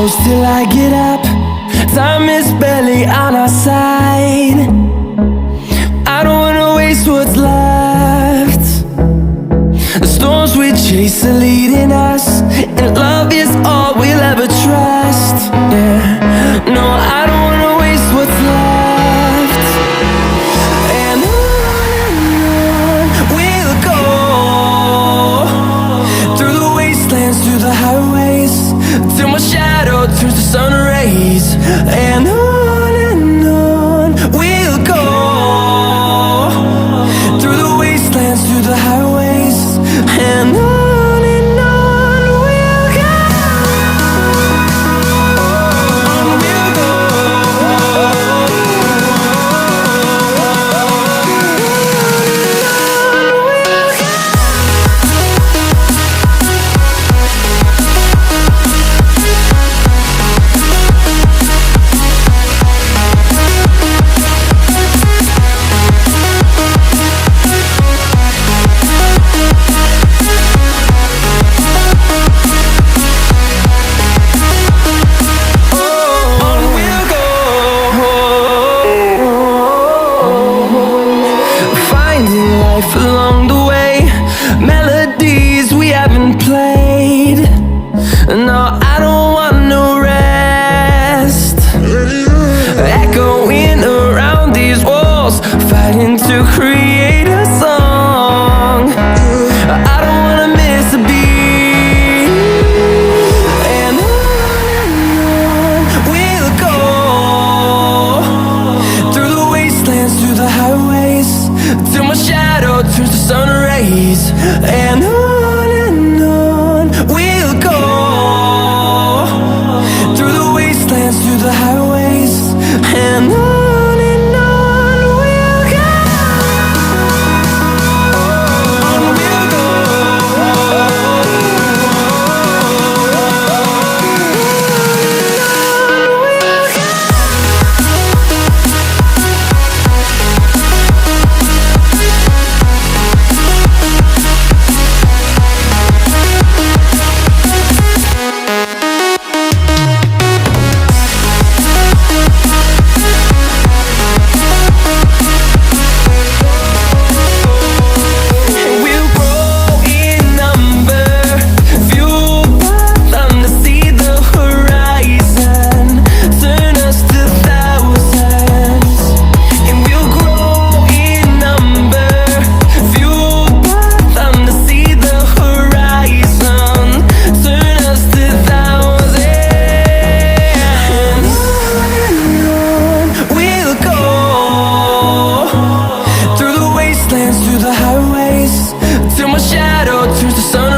close till I get up. Time is barely on our side. I don't wanna waste what's left. The storms we chase are leading us, and love is all we'll ever trust. Yeah, no, I don't wanna waste what's left. And on we'll go, through the wastelands, through the highways, till my shadow turns to sun rays. And on we'll go, through the wastelands, through the highways, and on we'll go. On we'll go. Along the way, melodies we haven't played. No, I don't want no rest. Echoing around these walls, fighting to create a song. I don't wanna miss a beat. And on we'll go, through the wastelands, through the highways, till my shadow turns to sun rays. And on we'll go, through the wastelands, through the highways, and on we'll go. On we'll go. Through the highways, till my shadow turns to sun.